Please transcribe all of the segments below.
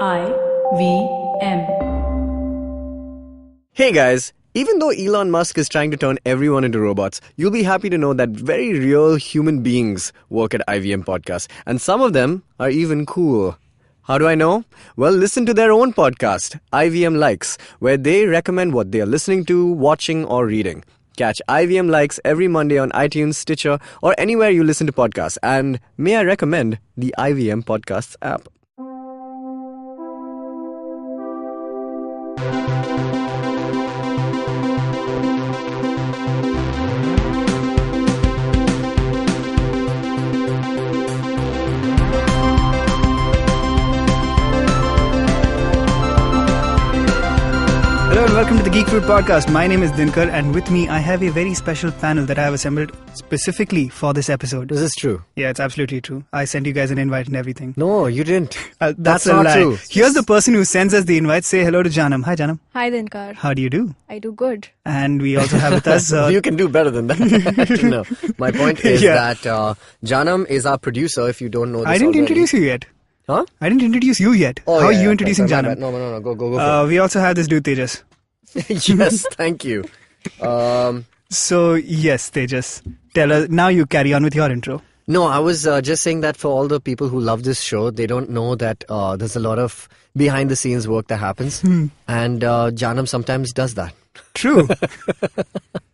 IVM. Hey guys, even though Elon Musk is trying to turn everyone into robots, you'll be happy to know that very real human beings work at IVM Podcast, and some of them are even cool. How do I know? Well, listen to their own podcast, IVM Likes, where they recommend what they are listening to, watching, or reading. Catch IVM Likes every Monday on iTunes, Stitcher, or anywhere you listen to podcasts. And may I recommend the IVM Podcasts app. Hello and welcome to the Geek Fruit podcast. My name is Dinkar and with me I have a very special panel that I have assembled specifically for this episode. This is true. Yeah, it's absolutely true. I sent you guys an invite and everything. No, you didn't. That's not lie. true. Here's the person who sends us the invite. Say hello to Jaanam. Hi Jaanam. Hi Dinkar. How do you do? I do good. And we also have with us... You can do better than that. No. My point is that Jaanam is our producer, if you don't know this I didn't already. introduce you yet. Huh? I didn't introduce you yet. Oh, How yeah, are you yeah, introducing sorry, Jaanam? No, go for We also have this dude Tejas. it. Yes, thank you. So yes, Tejas. Tell us, now you carry on with your intro. No, I was just saying that for all the people who love this show, they don't know that there's a lot of behind-the-scenes work that happens. And Jaanam sometimes does that. True.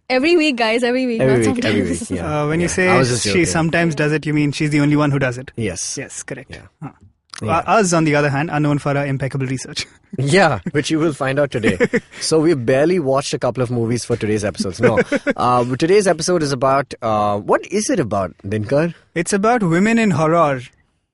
Every week, guys. Every week. Every not week, sometimes. yeah. When you I say was just she joking. sometimes does it, you mean she's the only one who does it? Yes. Yes, correct. Yeah. Huh. Yeah. Us, on the other hand, are known for our impeccable research. Yeah, which you will find out today. So we've barely watched a couple of movies for today's episodes. No, today's episode is about, what is it about, Dinkar? It's about women in horror.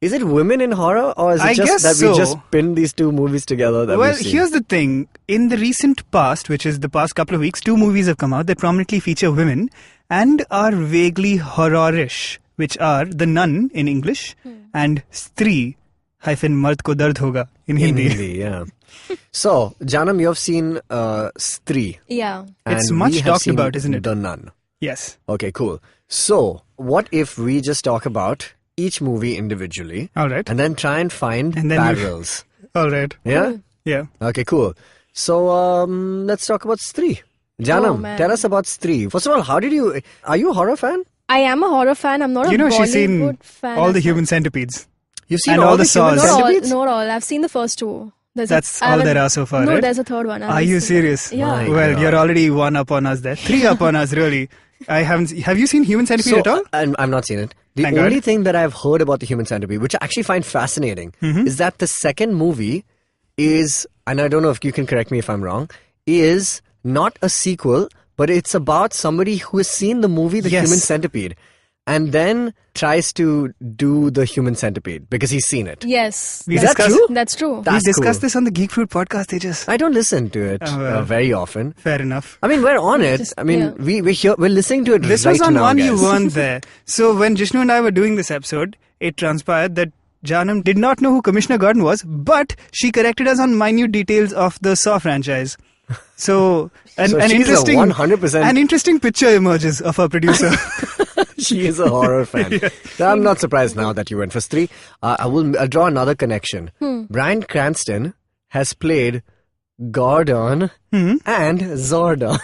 Is it women in horror, or is it I just guess that so. we just pinned these two movies together that Well, we've seen? here's the thing. In the recent past, which is the past couple of weeks, two movies have come out that prominently feature women and are vaguely horror-ish, which are The Nun in English and Stree -Mard ko dard hoga in Hindi. Yeah. So, Jaanam, you have seen Stree. Yeah. It's and much we have talked seen about, isn't it? The Nun. Yes. Okay, cool. So, what if we just talk about each movie individually All right. and then try and find And then parallels? All right. Yeah? Yeah. Okay, cool. So, let's talk about Stree. Janam, man. tell us about Stree. First of all, are you a horror fan? I am a horror fan. I'm not a Bollywood She's seen fan. all as the such. human centipedes. You've seen And all all the the human Saws. centipedes? Not all. I've seen the first two. That's all there are so far, No, right? there's a third one. I Are haven't you seen it. serious? Yeah. My Well, God. you're already one up on us there. Three up on us, really. I haven't. Have you seen Human Centipede at all? I've not seen it. The Thank only God. thing that I've heard about the human centipede, which I actually find fascinating, is that the second movie is, and I don't know if you can correct me if I'm wrong, is not a sequel, but it's about somebody who has seen the movie The Yes. Human Centipede and then tries to do the human centipede because he's seen it. Yes. We Is that discussed- true? That's true. That's we discussed cool. this on the Geek Fruit podcast, Tejas. I don't listen to it well. very often. Fair enough. I mean, we're on it. Just- I mean, yeah. we're listening to it This right was on now, one guys. you weren't there. So when Jishnu and I were doing this episode, it transpired that Jaanam did not know who Commissioner Gordon was, but she corrected us on minute details of the Saw franchise. So an So she's a interesting 100%. an interesting picture emerges of our producer. She is a horror fan. I'm not surprised now that you went for Stree. I'll draw another connection. Bryan Cranston has played Gordon and Zordon.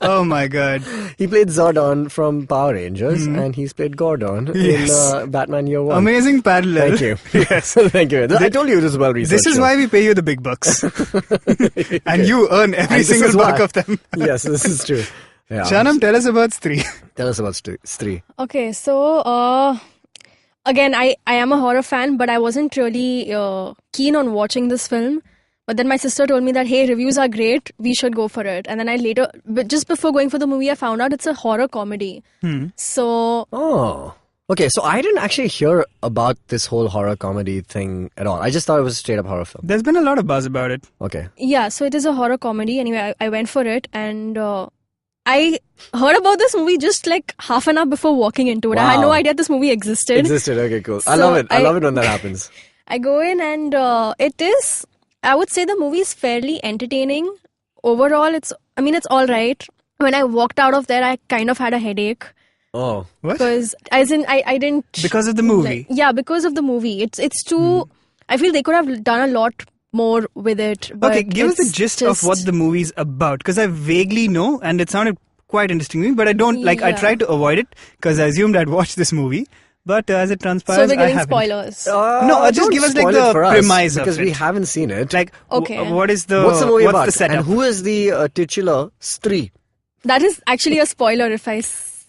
Oh my god. He played Zordon from Power Rangers and he's played Gordon Yes. in Batman Year One. Amazing parallel. Thank you. Yes. Thank you. I told you it was well researched. This is why we pay you the big bucks. And you earn every And this single is buck why. of them. Yes, this is true. Yeah. Jaanam, tell us about Stree. Tell us about Stree. Okay, so again, I am a horror fan, but I wasn't really keen on watching this film. But then my sister told me that, hey, reviews are great, we should go for it. And then but just before going for the movie, I found out it's a horror comedy. So, Oh. Okay, so I didn't actually hear about this whole horror comedy thing at all. I just thought it was a straight up horror film. There's been a lot of buzz about it. Okay. yeah, so it is a horror comedy. Anyway, I went for it and I heard about this movie just like half an hour before walking into it. I had Wow. no idea this movie existed. Existed. Okay, cool. I So love it. I I- love it when that happens. I go in and it is, I would say the movie is fairly entertaining. Overall, it's all right. When I walked out of there, I kind of had a headache. Oh. What? Because, as in, I didn't... Because of the movie. Yeah, because of the movie. It's too... I feel they could have done a lot more with it. But Okay, give us the it's gist of what the movie's about, because I vaguely know, and it sounded quite interesting to me, but I don't, like, I Yeah. tried to avoid it, because I assumed I'd watch this movie, but as it So transpires, we're I giving haven't. spoilers. No, just don't give us, like, spoil the it for us, premise of because we it. haven't seen it. Like, Okay. what is the... What's the movie about? the setup? And who is the titular Stree? That is actually a spoiler if I...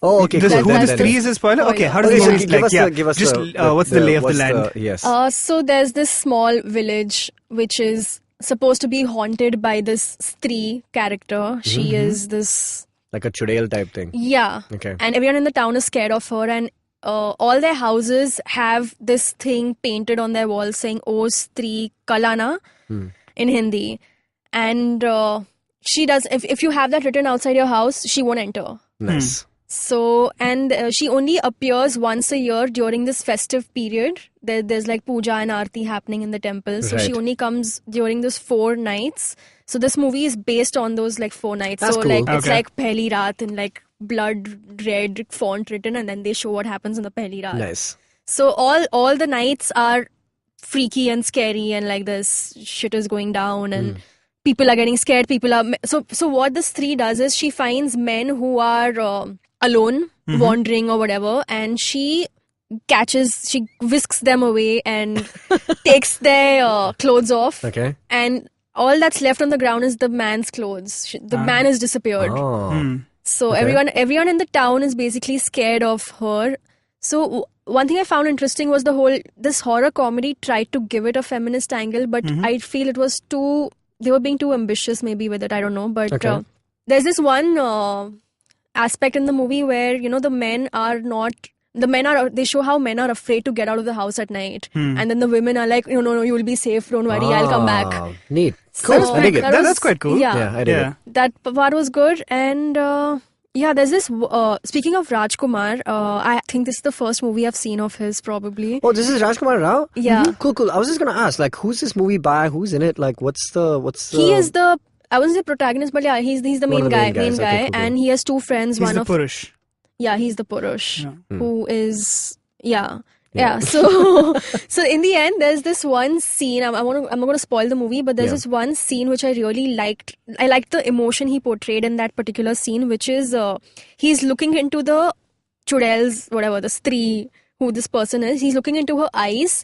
Oh, okay, This cool. who Then- the then- Stree is a spoiler? Okay, how does Okay, the so movie give us like? give us just the, what's the lay of the what's land? yes. So there's this small village which is supposed to be haunted by this Stree character. She is this... Like a chudel type thing. Yeah. Okay. And everyone in the town is scared of her, and all their houses have this thing painted on their walls saying "Oh Stree Kalana" in Hindi. And she does, if you have that written outside your house, she won't enter. Nice. So, and she only appears once a year during this festive period. There's like puja and aarti happening in the temple. So she Right. only comes during those 4 nights. So this movie is based on those like 4 nights. That's so cool. like it's Okay. like Pehli Raat in like blood red font written, and then they show what happens in the Pehli Raat. Nice. So all the nights are freaky and scary, and like this shit is going down, and people are getting scared. People are so what this Stree does is she finds men who are alone, wandering or whatever, and she whisks them away and takes their clothes off, Okay. and all that's left on the ground is the man's clothes. The man has disappeared. Oh. So Okay. everyone in the town is basically scared of her. So one thing I found interesting was this horror comedy tried to give it a feminist angle, but I feel it was they were being too ambitious maybe with it. I don't know, but Okay. there's this one aspect in the movie where they show how men are afraid to get out of the house at night, and then the women are like, no, you will be safe, don't worry, I'll come back. Ah, Neat. So Cool. I dig it. That's quite cool. Yeah, I dig it. that part was good. And there's this speaking of Rajkumar, I think this is the first movie I've seen of his, probably. Oh, this is Rajkumar Rao? Yeah. Cool. I was just going to ask, like, who's this movie by? Who's in it? Like, what's the... He is the, I wouldn't say protagonist, but yeah, he's the One main of the guy, main guys. Okay, cool. and he has 2 friends. He's one the of Purush. he's the Purush, Yeah. who is so in the end there's this one scene. I'm not going to spoil the movie, but there's this one scene which I really liked. I liked the emotion he portrayed in that particular scene, which is he's looking into the chudels, whatever, the Stree, who this person is. He's looking into her eyes,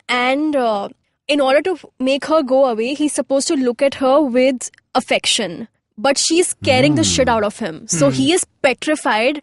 and in order to make her go away, he's supposed to look at her with affection, but she's scaring the shit out of him. So he is petrified,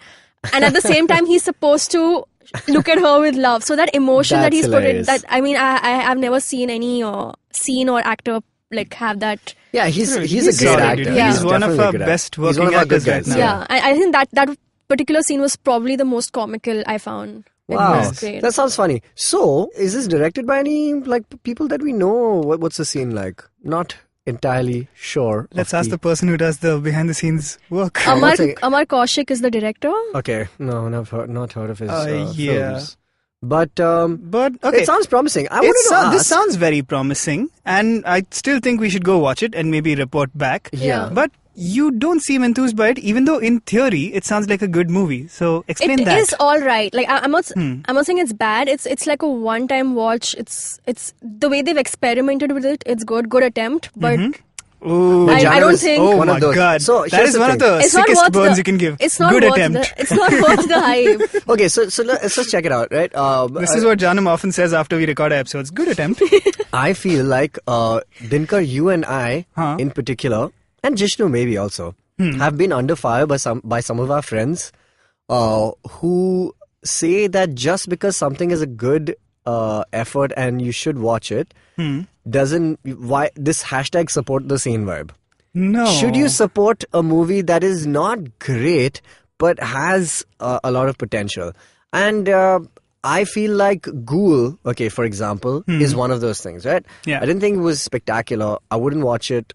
and at the same time he's supposed to look at her with love. So that emotion that That's he's put in, hilarious. that I mean, I've never seen any scene or actor like have that. Yeah, he's a He's great solid, actor. dude. Yeah. He's one of definitely a our good best actor. He's one working of our good actors right guys. now. Yeah, I think that particular scene was probably the most comical I found. It Wow, was great. that sounds funny. So, is this directed by any like people that we know? What's the scene like? Not entirely sure. Let's of ask the person who does the behind the scenes work. Amar one second. Kaushik is the director. Okay, no, not heard of his Yeah. films. But But okay, it sounds promising. I wanted to ask. this sounds very promising, and I still think we should go watch it and maybe report back. Yeah. But you don't seem enthused by it, even though in theory it sounds like a good movie. So explain It that. is all right. Like I'm not saying it's bad. It's like a one-time watch. It's the way they've experimented with it. It's good attempt, but Ooh. But I Jaanam don't is think- Oh one my of those. god. So that here's is the one of thing. the it's not sickest worth burns the, you can give. It's not Good worth attempt. it's not worth the hype. Okay, so let's just check it out, right? This is what Jaanam often says after we record our episodes. Good attempt. I feel like Dinkar, you and I, in particular, and Jishnu maybe also, have been under fire by some of our friends who say that just because something is a good effort and you should watch it, doesn't why this hashtag support the scene vibe. No. Should you support a movie that is not great but has a lot of potential? And I feel like Ghoul, okay, for example, is one of those things, right? Yeah. I didn't think it was spectacular. I wouldn't watch it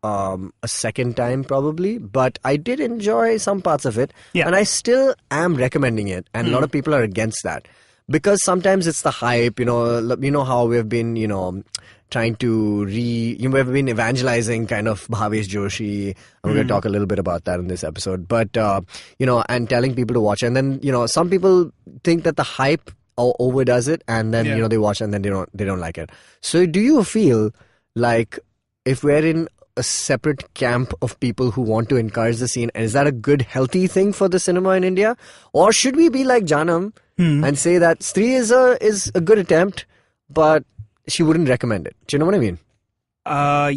a second time probably, but I did enjoy some parts of it. Yeah. And I still am recommending it. And a lot of people are against that. Because sometimes it's the hype, you know how we've been, trying to we've been evangelizing kind of Bhavesh Joshi. I'm going to talk a little bit about that in this episode. But, and telling people to watch. And then, some people think that the hype overdoes it, and then they watch and then they don't like it. So do you feel like if we're in a separate camp of people who want to encourage the scene, is that a good, healthy thing for the cinema in India? Or should we be like Jaanam and say that Stree is a good attempt, but she wouldn't recommend it? Do you know what I mean?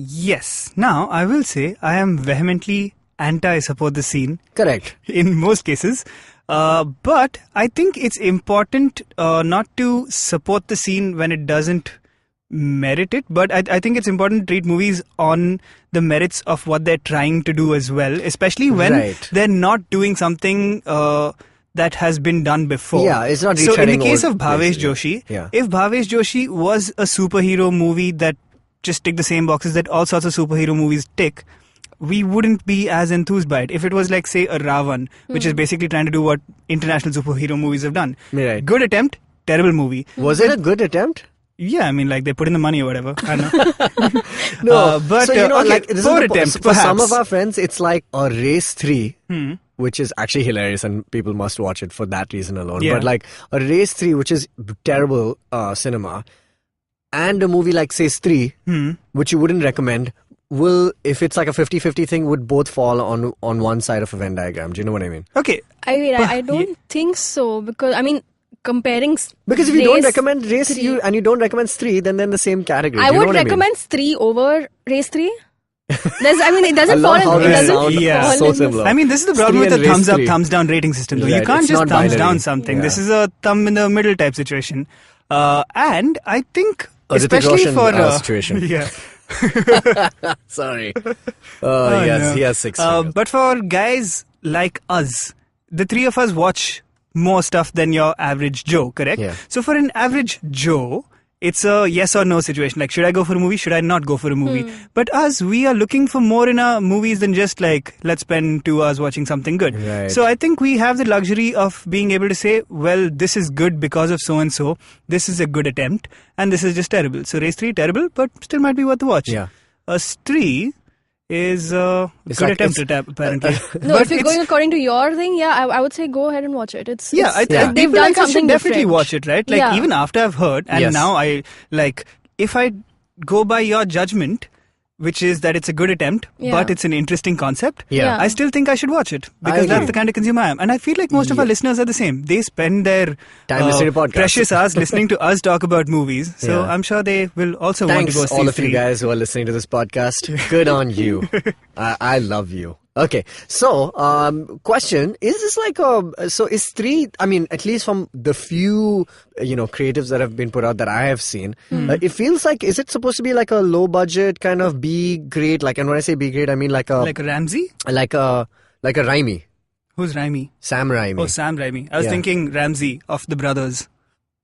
Yes. Now, I will say I am vehemently anti-support the scene. Correct. In most cases. But I think it's important not to support the scene when it doesn't merit it, but I think it's important to treat movies on the merits of what they're trying to do as well, especially when they're not doing something that has been done before. Yeah, it's not retreading. So in the case of Bhavesh Joshi, if Bhavesh Joshi was a superhero movie that just ticked the same boxes that all sorts of superhero movies tick, we wouldn't be as enthused by it. If it was like, say, a Ravan, which is basically trying to do what international superhero movies have done. Right. Good attempt, terrible movie. Was it a good attempt? Yeah, I mean, like, they put in the money or whatever. I don't know. No, but so, like, this poor attempt, for some of our friends, it's like a Race 3, which is actually hilarious, and people must watch it for that reason alone. Yeah. But like a Race 3, which is terrible cinema, and a movie like, say, Stree, which you wouldn't recommend, will, if it's like a 50-50 thing, would both fall on one side of a Venn diagram. Do you know what I mean? Okay. I don't think so, because, I mean, comparing... Because if you don't recommend Race and you don't recommend Stree, then they're in the same category. I would recommend Stree over Race 3. It doesn't fall in. It doesn't fall so in similar. I mean, this is the problem Stree with the and thumbs up, Race 3. thumbs down rating system, though. Right, You can't it's just not thumbs binary. down something. Yeah. This is a thumb in the middle type situation. And I think, Hrithik especially Roshan, for... situation. Yeah. Sorry. Yes, he has 6 fingers. But for guys like us, the three of us watch more stuff than your average Joe, correct? Yeah. So for an average Joe, it's a yes or no situation. Like, should I go for a movie? Should I not go for a movie? But us, we are looking for more in our movies than just like, let's spend 2 hours watching something good. Right. So I think we have the luxury of being able to say, well, this is good because of so-and-so. This is a good attempt. And this is just terrible. So Race 3, terrible, but still might be worth the watch. Yeah. A Stree is a good like- attempt, apparently. No, But if you're it's- going according to your thing, I would say go ahead and watch it. It's Yeah, I they've people done like us should something definitely different. watch it, right? Like, Yeah. even after I've heard, and Yes. now if I go by your judgment, which is that it's a good attempt, Yeah. but it's an interesting concept, Yeah. I still think I should watch it, because agree. that's the kind of consumer I am. And I feel like most of our listeners are the same. They spend their Time listening to podcasts. precious hours listening to us talk about movies. So Yeah. I'm sure they will also want Thanks, to go see all of you Stree. guys who are listening to this podcast. Good on you. I love you. Okay, so question: is this like is Stree? I mean, at least from the few creatives that have been put out that I have seen, it feels like, is it supposed to be like a low budget kind of B grade? Like, and when I say B grade, I mean like a Ramsey? like a Raimi, Who's Raimi? Sam Raimi, Oh, Sam Raimi. I was Yeah. thinking Ramsey of the brothers.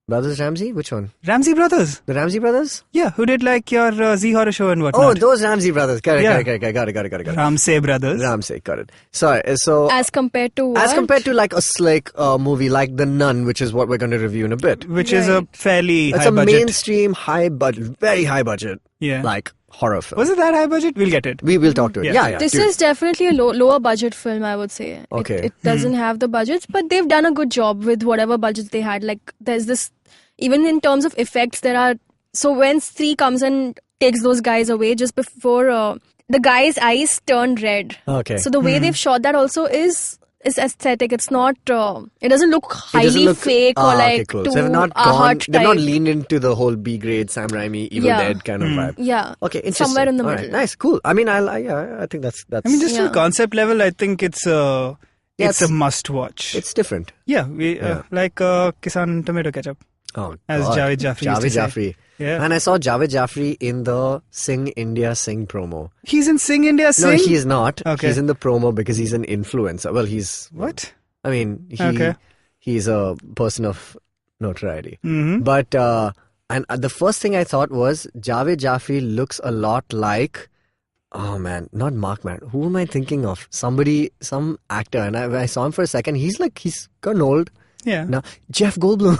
Brothers Ramsey. Which one? Ramsey brothers. The Ramsey brothers? Yeah, who did like your Z horror show and whatnot. Oh, those Ramsey brothers. Got it. Yeah. Got it. Ramsey brothers. Ramsey, got it. Sorry, so As compared to what? as compared to like a slick movie like The Nun, which is what we're going to review in a bit. Which is a Right. fairly It's high a budget. mainstream, high budget, very high budget, Yeah. like horror film. Was it that high budget? We'll get it. We will talk to it. Yeah. Yeah. This dude. is definitely a lower budget film, I would say. Okay. It doesn't have the budgets, but they've done a good job with whatever budgets they had. Like, there's this, even in terms of effects, there are, so when Stree comes and takes those guys away just before the guy's eyes turn red. Okay. So the way they've shot that also is aesthetic. It's not, it doesn't look It doesn't highly look- fake or okay, like cool. too So they've not art they've not type. leaned into the whole B grade Sam Raimi Evil Yeah. Dead kind of vibe. Yeah. Okay, interesting. Somewhere in the All middle. right, nice, cool. I mean, I think that's. I mean, just Yeah. from concept level, I think it's a it's- must watch. it's different. Yeah, like Kisan tomato ketchup. Oh, As God. Javed Jaffri used to say. Jaffri. Yeah. And I saw Javed Jaffri in the Sing India Sing promo. He's in Sing India Sing? No, he's not. Okay. He's in the promo because he's an influencer. Well, he's... What? I mean, Okay. he's a person of notoriety. Mm-hmm. But, and the first thing I thought was, Javed Jaffri looks a lot like... Oh man, not Mark Man. Who am I thinking of? Some actor. And I saw him for a second. He's gotten old. Yeah. Now, Jeff Goldblum.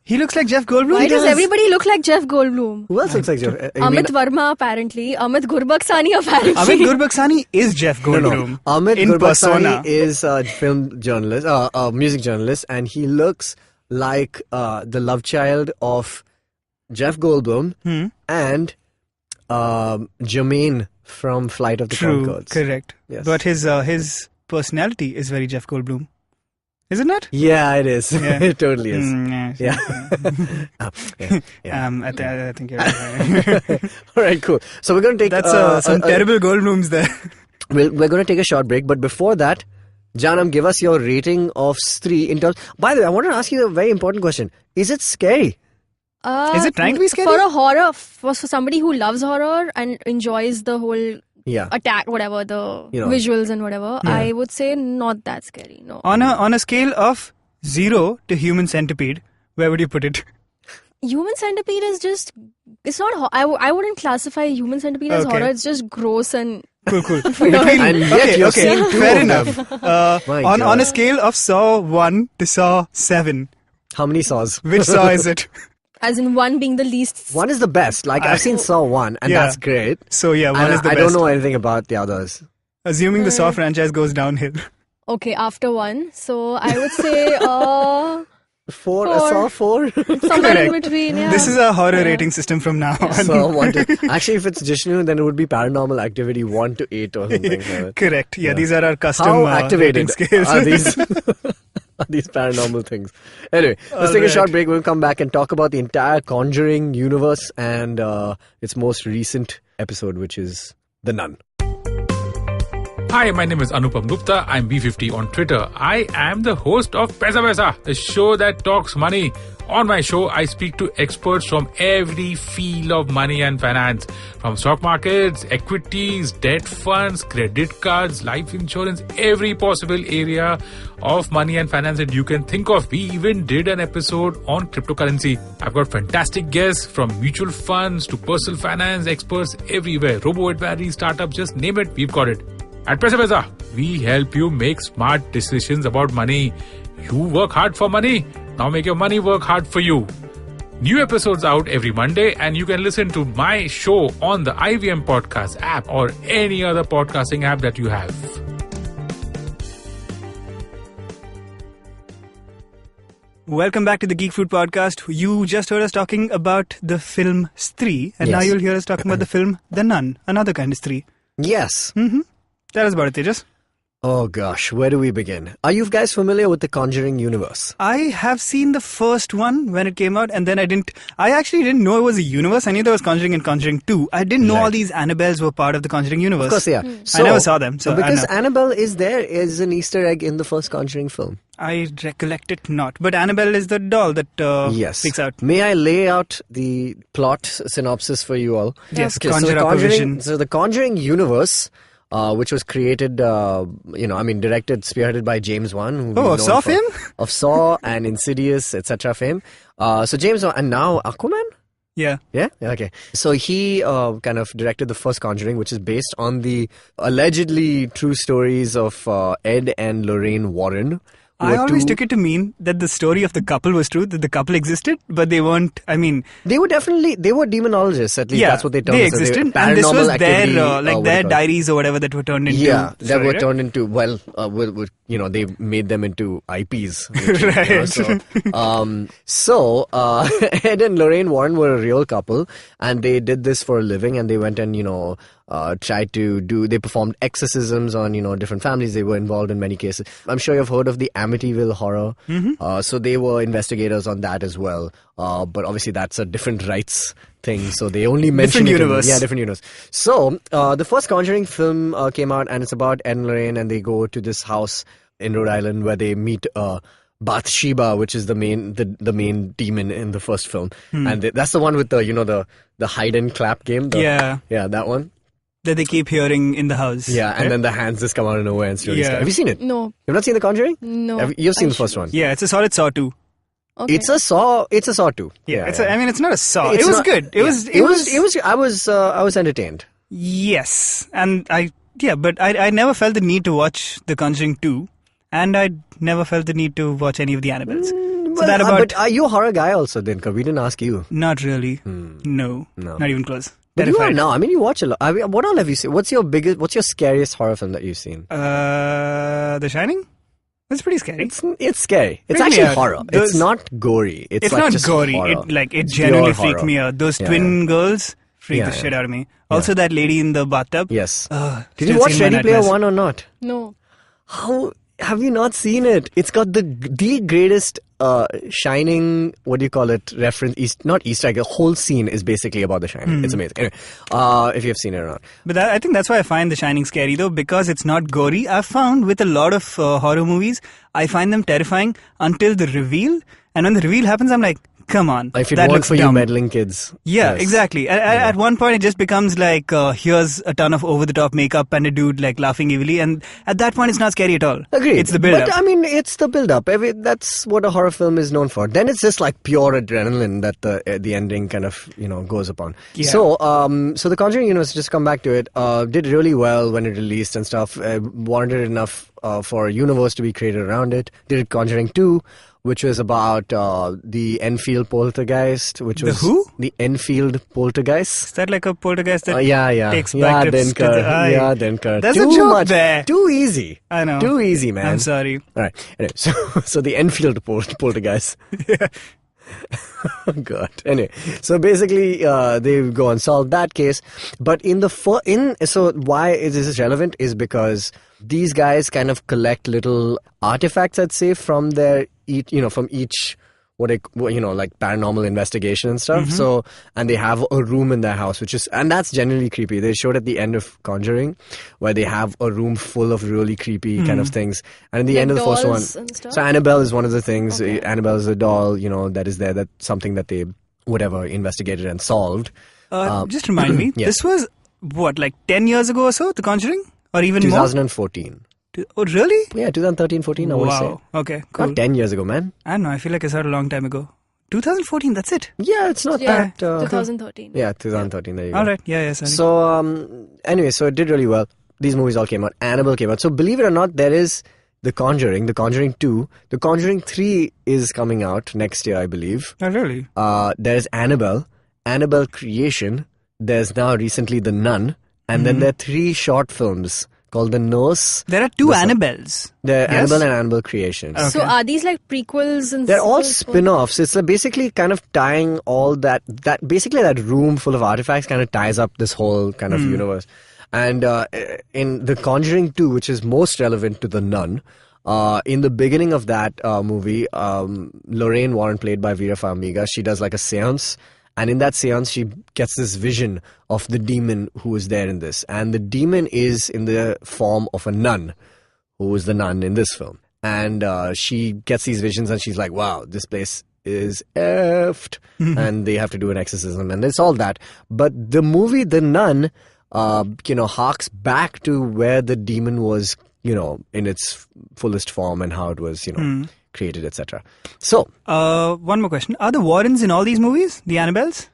He looks like Jeff Goldblum? Why does everybody look like Jeff Goldblum? Who else looks like Jeff? Amit Verma apparently. Amit Gurbaksani apparently. Amit Gurbaksani is Jeff Goldblum. Amit in Gurbaksani persona. is a film journalist, a music journalist, and he looks like the love child of Jeff Goldblum and Jermaine from Flight of the True, Conchords. correct. Yes. But his personality is very Jeff Goldblum. Is it not? Yeah, it is. Yeah. It totally is. Yeah. Yeah. I think you're right. All right, cool. So we're going to take... That's some terrible Goldblums there. We're going to take a short break, but before that, Jaanam, give us your rating of Stree in terms... By the way, I wanted to ask you a very important question. Is it scary? Is it trying to be scary? For a horror, for somebody who loves horror and enjoys the whole attack, whatever, the visuals and whatever, I would say not that scary. No. On a scale of 0 to Human Centipede, where would you put it? Human Centipede is just... It's not... I wouldn't classify Human Centipede as horror. It's just gross and... Cool. And yet you've seen two fair of enough. them. On a scale of Saw 1 to Saw 7, How many Saws? which Saw is it? As in one being the least... One is the best. Like, I've seen Saw 1, and that's great. So yeah, one And is the I best. don't know anything about the others. Assuming the Saw franchise goes downhill. Okay, after one. So I would say... Four. Saw 4? somewhere in between, yeah. This is a horror rating system from now on. Saw 1 to... Actually, if it's Jishnu, then it would be Paranormal Activity 1 to 8 or something. Like that. Correct. Yeah, these are our custom How rating activated scales. are these... are these paranormal things? Anyway, let's take a short break. We'll come back and talk about the entire Conjuring universe and its most recent episode, which is The Nun. Hi, my name is Anupam Gupta. I'm B50 on Twitter. I am the host of Paisa Vaisa, the show that talks money. On my show, I speak to experts from every field of money and finance. From stock markets, equities, debt funds, credit cards, life insurance, every possible area of money and finance that you can think of. We even did an episode on cryptocurrency. I've got fantastic guests from mutual funds to personal finance experts everywhere. Robo-advisory, startups, just name it, we've got it. At Paisa Vaisa, we help you make smart decisions about money. You work hard for money. Now make your money work hard for you. New episodes out every Monday, and you can listen to my show on the IVM Podcast app or any other podcasting app that you have. Welcome back to the Geek Fruit podcast. You just heard us talking about the film Stree, and now you'll hear us talking about the film The Nun, another kind of Stree. Yes. Tell us about it, Tejas. Oh gosh, where do we begin? Are you guys familiar with the Conjuring universe? I have seen the first one when it came out, and then I actually didn't know it was a universe. I knew there was Conjuring and Conjuring 2. I didn't know all these Annabelles were part of the Conjuring universe. Of course they are. I never saw them. So because Annabelle is there is an Easter egg in the first Conjuring film. I recollect it not. But Annabelle is the doll that speaks out. May I lay out the plot synopsis for you all? Yes, Okay, conjure up a vision. So the Conjuring universe... which was created, directed, spearheaded by James Wan. Of Saw fame? Of Saw and Insidious, etc. fame. So James Wan, and now Aquaman? Yeah. Yeah? Okay. So he kind of directed the first Conjuring, which is based on the allegedly true stories of Ed and Lorraine Warren. I always took it to mean that the story of the couple was true, that the couple existed, but they weren't, They were demonologists, at least that's what they told They us. existed, So and this was activity, their diaries or whatever that were turned into. Yeah, that were turned into, they made them into IPs. So Ed and Lorraine Warren were a real couple, and they did this for a living, and they went and, they performed exorcisms on, different families. They were involved in many cases. I'm sure you've heard of the Amityville horror. So they were investigators on that as well. But obviously that's a different rights thing. So they only mention different universe. Different universe. So the first Conjuring film came out, and it's about Ed and Lorraine, and they go to this house in Rhode Island where they meet Bathsheba, which is the main demon in the first film. And that's the one with the hide and clap game. Yeah, that one. That they keep hearing in the house. Yeah, and then the hands just come out of nowhere and slowly start. Have you seen it? No. You've not seen The Conjuring? No. You've seen the first one? Yeah, it's a solid Saw 2. Okay. It's a Saw 2. Yeah, it's not a Saw. It's it was not- good. It was. I was entertained. Yes, and but I never felt the need to watch The Conjuring 2, and I never felt the need to watch any of the Annabelles. But are you a horror guy also, Dinkar? We didn't ask you. Not really. No, not even close. But you are now. You watch a lot. What all have you seen? What's your scariest horror film that you've seen? The Shining? That's pretty scary. It's scary. It's Freak me actually out. horror. It's not gory. It's like not just gory. horror. It It's genuinely pure freaked horror. me out. Those Yeah, twin girls freaked Yeah, the yeah. shit out of me. Also, that lady in the bathtub. Yes. Did still you watch seeing my Ready Player nightmares. One or not? No. How have you not seen it? It's got the greatest Shining. What do you call it? Reference? Not Easter egg. The whole scene is basically about The Shining. It's amazing. Anyway, if you have seen it or not. But I think that's why I find The Shining scary, though, because it's not gory. I've found with a lot of horror movies, I find them terrifying until the reveal. And when the reveal happens, I'm like, come on, If it that weren't looks for you dumb. meddling kids. Yeah, Yes. exactly. At one point, it just becomes like, here's a ton of over-the-top makeup and a dude like laughing evilly. And at that point, it's not scary at all. Agreed. It's the build-up. But I mean, it's the build-up. That's what a horror film is known for. Then it's just like pure adrenaline that the ending kind of goes upon. Yeah. So so the Conjuring universe, just come back to it, did really well when it released and stuff. Warranted enough for a universe to be created around it. Did Conjuring 2. Which was about the Enfield poltergeist, which The was who? the Enfield poltergeist. Is that like a poltergeist that Yeah. takes Yeah, back trips to Dinkar. the eye? Yeah, Dinkar. There's Too a joke much. there. Too easy. I know. Too easy, man. I'm sorry. All right. Anyway, so the Enfield poltergeist. Oh God. Anyway, so basically, they go and solve that case. But so why is this relevant is because these guys kind of collect little artifacts, I'd say, from each like paranormal investigation and stuff. So, and they have a room in their house, and that's generally creepy. They showed at the end of Conjuring, where they have a room full of really creepy kind of things. And in the Like end of the first one, dolls and stuff? so Annabelle is one of the things. Okay. Annabelle is a doll, that is there. That's something that they investigated and solved. Just remind me, Yes. this was, what, like 10 years ago or so, The Conjuring? Or even 2014. more? Oh, really? Yeah, 2013, 14, I would say. Wow. Okay, cool. Not 10 years ago, man. I don't know, I feel like I saw it a long time ago. 2014, that's it? Yeah, it's not Yeah, that... 2013. Yeah, 2013, there you go. Alright, yeah, sorry. So, anyway, so it did really well. These movies all came out. Annabelle came out. So, believe it or not, there is The Conjuring 2. The Conjuring 3 is coming out next year, I believe. Oh, really? There's Annabelle Creation. There's now recently The Nun. And then there are 3 short films called The Nurse. There are 2 Annabelles. The Yes? Annabelle and Annabelle Creation. Okay. So are these like prequels and They're all sequels? spin-offs. It's basically kind of tying all that basically that room full of artifacts kind of ties up this whole kind of universe. And in The Conjuring 2, which is most relevant to The Nun, in the beginning of that movie, Lorraine Warren, played by Vera Farmiga, she does like a seance. And in that seance, she gets this vision of the demon who is there in this. And the demon is in the form of a nun, who is the nun in this film. And she gets these visions and she's like, wow, this place is effed. And they have to do an exorcism. And it's all that. But the movie, The Nun, harks back to where the demon was, in its fullest form and how it was, created, etc. So, One more question. Are the Warrens in all these movies? The Annabelles?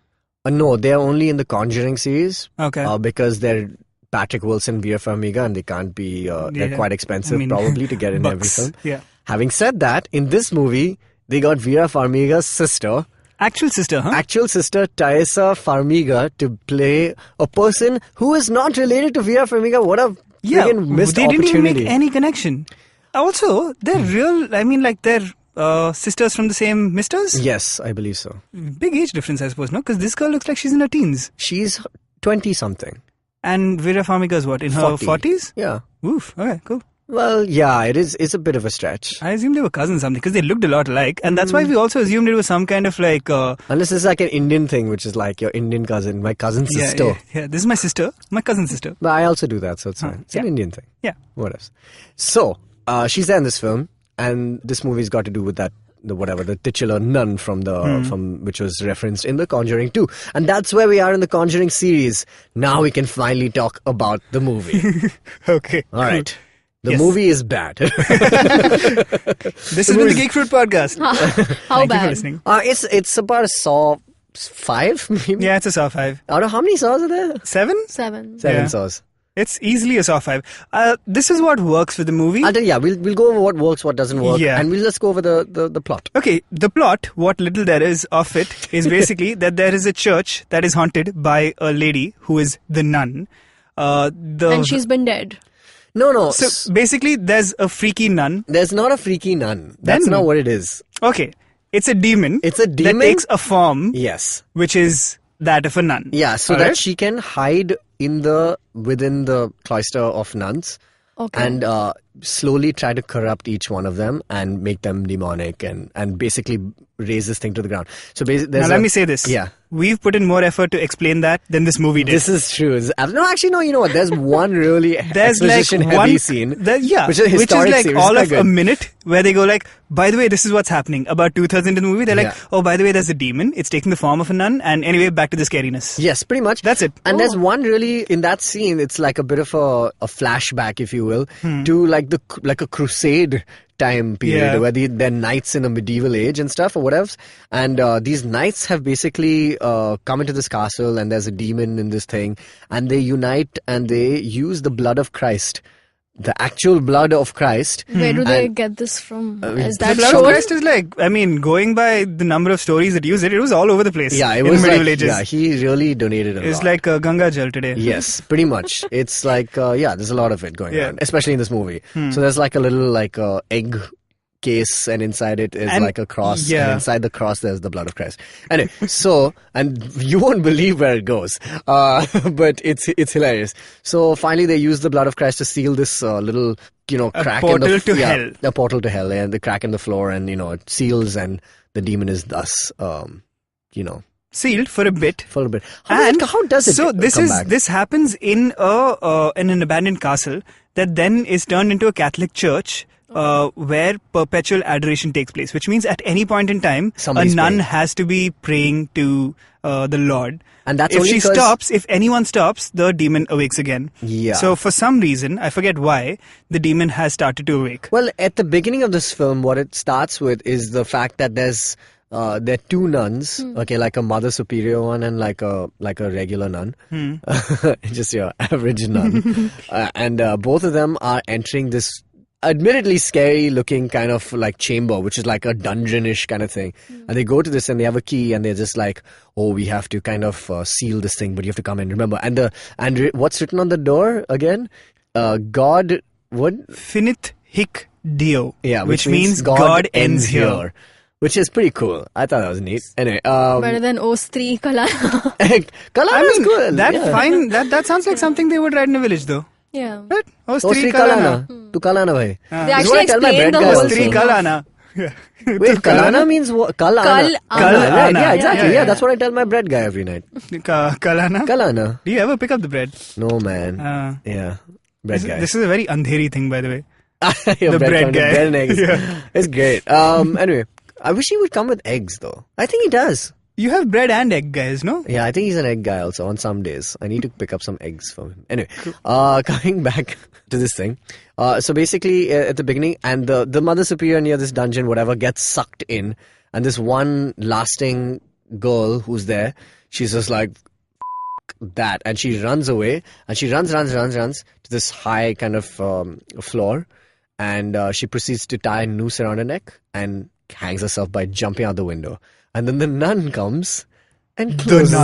no, they're only in the Conjuring series. Okay. Because they're Patrick Wilson, Vera Farmiga, and they can't be, they're Yeah. quite expensive I mean, probably to get in every bucks. film. Yeah. Having said that, in this movie, they got Vera Farmiga's sister, Actual sister, huh? actual sister Thaisa Farmiga, to play a person who is not related to Vera Farmiga. What a Yeah, friggin' missed they didn't even opportunity. make any connection. Also, they're real, I mean, like, they're sisters from the same misters? Yes, I believe so. Big age difference, I suppose, no? Because this girl looks like she's in her teens. She's 20-something. And Vera Farmiga's what, in her 40s? Yeah. Oof, okay, cool. Well, yeah, it's a bit of a stretch. I assumed they were cousins or something, because they looked a lot alike. And that's why we also assumed it was some kind of like... Unless it's like an Indian thing, which is like your Indian cousin, my cousin's sister. Yeah, this is my sister, my cousin's sister. But I also do that, so it's fine. It's an yeah. Indian thing. Yeah. What else? So, she's there in this film, and this movie's got to do with that, the titular nun from which was referenced in The Conjuring 2. And that's where we are in the Conjuring series. Now we can finally talk about the movie. Okay. All right. The Yes. movie is bad. This has been the Geek Fruit Podcast. How Thank you for bad? listening. It's about a Saw 5, maybe? Yeah, it's a Saw 5. Out of how many Saws are there? 7? 7. 7 Yeah. Saws. It's easily a Saw 5. This is what works for the movie. We'll go over what works, what doesn't work, Yeah. and we'll just go over the plot. Okay, the plot, what little there is of it, is basically that there is a church that is haunted by a lady who is the nun. And she's been dead. No. So basically, there's a freaky nun. There's not a freaky nun. That's Then- not what it is. Okay, it's a demon. It's a demon? that takes a form, Yes. which is that of a nun. Yeah, so Alright? that she can hide within the cloister of nuns. Okay. And slowly try to corrupt each one of them and make them demonic and basically raise this thing to the ground. So basically, Now let me say this. Yeah. We've put in more effort to explain that than this movie did. This is true. No, actually, no. You know what? There's one really There's like exposition-heavy one scene, which is a historic like scene, all which of is a quite good. minute, where they go like, by the way, this is what's happening. About 2/3 into the movie, they're like, Yeah. oh, by the way, there's a demon. It's taking the form of a nun, and anyway, back to the scariness. Yes, pretty much. That's it. And there's one really in that scene. It's like a bit of a flashback, if you will, to like a crusade time period Yeah. where they're knights in a medieval age and stuff or whatever. And these knights have basically come into this castle, and there's a demon in this thing, and they unite and they use the blood of Christ. The actual blood of Christ. Where do they And- get this from? mean, Is The that blood of shown? Christ is like, I mean, going by the number of stories that use it, it was all over the place. Yeah, it in was the medieval like, ages. yeah, he really donated a It's lot. like Ganga Jal today. Yes, pretty much. It's like, there's a lot of it going Yeah. on, especially in this movie. So there's like a little egg case, and inside it is And- like a cross, yeah. and inside the cross there's the blood of Christ. Anyway, so, and you won't believe where it goes, but it's hilarious. So finally they use the blood of Christ to seal this little, crack in the portal to hell. a portal to hell, and the crack in the floor, and it seals, and the demon is thus, Sealed for a bit. for a bit. And How does it so come back? this happens in an abandoned castle that then is turned into a Catholic church where perpetual adoration takes place, which means at any point in time Somebody's a nun praying. has to be praying to the Lord. And that's if only she 'cause- stops, if anyone stops, the demon awakes again. Yeah. So for some reason, I forget why, the demon has started to awake. Well, at the beginning of this film, what it starts with is the fact that there are two nuns, okay, like a mother superior one and like a regular nun, just your average nun, and both of them are entering this admittedly scary looking kind of like chamber, which is like a dungeonish kind of thing. And they go to this and they have a key, and they're just like, oh, we have to kind of seal this thing, but you have to come in. Remember, and what's written on the door again? God, what? Finit hic Dio. Yeah, which means God ends here. Which is pretty cool. I thought that was neat. Anyway, Better than Stree Kalana. Kalana I is mean, cool. that yeah. fine. That sounds like something they would write in a village, though. Yeah. Right? Oh, Oh, Stree Sri Kalana. Kalana. To Kalana, bhai. They This is what I actually tell my explained bread the guy whole also. Stree thing. Kalana. Yeah. Wait, Kalana means what? Kalana. Kalana. Right, yeah, exactly. Yeah, Yeah, yeah. that's what I tell my bread guy every night. Kalana? Kalana. Do you ever pick up the bread? No, man. Yeah. Bread This, guy. this is a very andheri thing, by the way. Your the bread company, guy. bread and eggs. Yeah. It's great. Anyway, I wish he would come with eggs, though. I think he does. You have bread and egg, guys, no? Yeah, I think he's an egg guy also on some days. I need to pick up some eggs from him. Anyway, coming back to this thing. So basically, at the beginning, and the Mother Superior near this dungeon, whatever, gets sucked in. And this one lasting girl who's there, she's just like, that. And she runs away. And she runs to this high kind of floor. And she proceeds to tie a noose around her neck and hangs herself by jumping out the window. And then the nun comes and closes